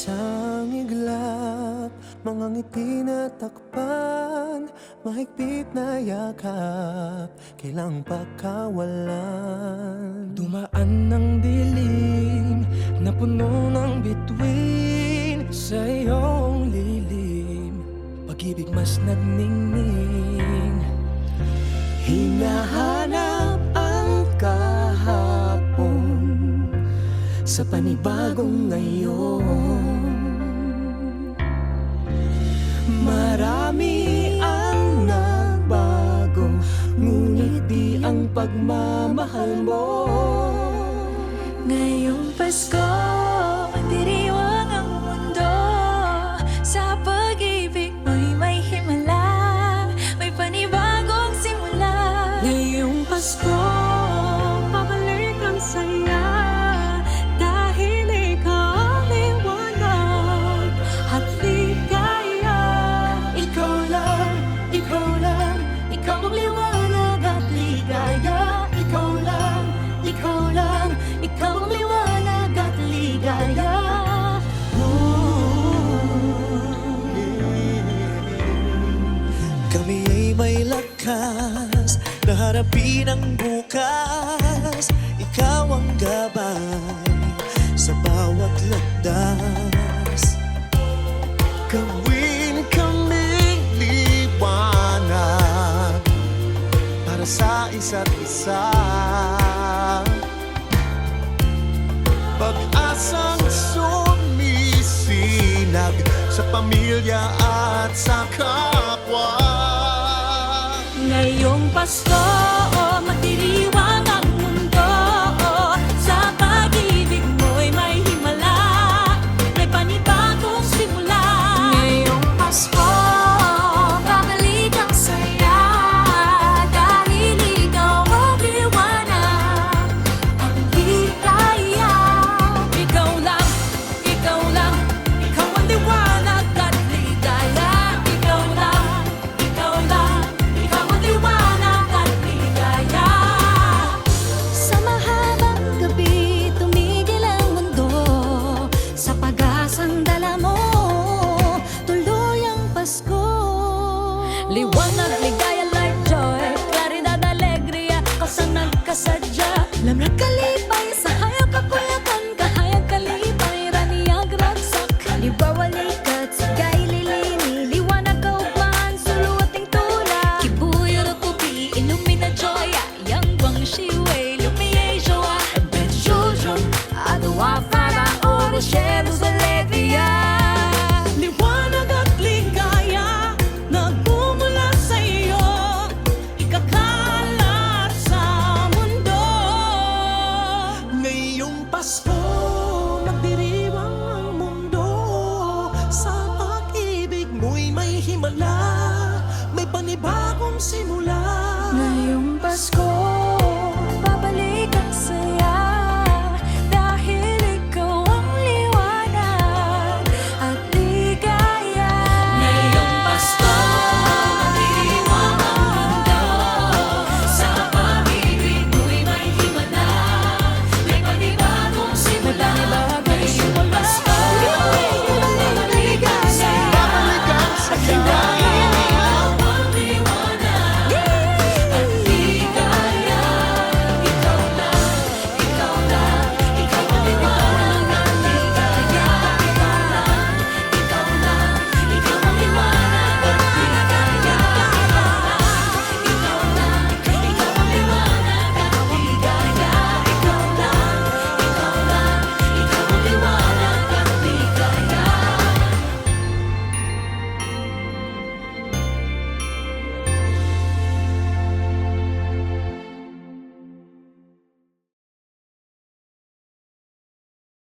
Isang iglap, mga ngiti na takpan, mahigpit na yakap, kailang pagkawalan. Dumaan ng dilim na puno ng bituin sa iyong lilim, pag-ibig mas nagningning. Hinahanap ang kahapon sa panibagong ngayon. Marami ang nagbago, ngunit di ang pagmamahal mo. Ngayong Pasko, magdiriwang ang mundo. Sa pag-ibig mo'y may himala, may panibagong simula. Ngayong Pasko, pabalik ang saya, dahil ikaw ang liwanag at ligaya. Ikaw lang, ikaw lang, ikaw ang liwanag at ligaya. Ikaw lang, ikaw lang, ikaw ang liwanag at ligaya. Kami ay may lakas na harapin ang bukas. Ikaw ang gabay sa bawat landas. Gawin kaming liwanag para sa isa't isa. Pag-asang sumisinag sa pamilya at sa kapwa. Ngayong Pasko, magdiriwang ang mundo. Sa pag-ibig mo'y may himala, may panibagong simula. Ngayong Pasko, babalik ang saya, dahil ikaw ang liwanag at ligaya. Ikaw lang, ikaw lang, ikaw ang liwanag at ligaya. Ikaw lang, ikaw lang, ikaw ang liwanag at ligaya. Sa mahabang gabi, tumigil ang mundo. Sa pag-asang dala mo, tuloy ang Pasko. Liwanag, ligaya, light, joy, claridad, alegria, kasang nagkasadya. Lamrag kalipay, sa hayag kakuyakan, kahayag kalipay, raniyag ragsak. Liwawalikat, sigay lilini, liwanag kaugman, suluating tula. Kibuyo no pupi, illumina joya, yang bang shiway, lumiye joa. Ben children, adawa para oro, shadows, alegria. Liwanag at ligaya, nagmumula sa iyo, ikakalat sa mundo. Ngayong Pasko, magdiriwang ang mundo. Sa pag-ibig mo'y may himala, may panibagong simula. Ngayong Pasko,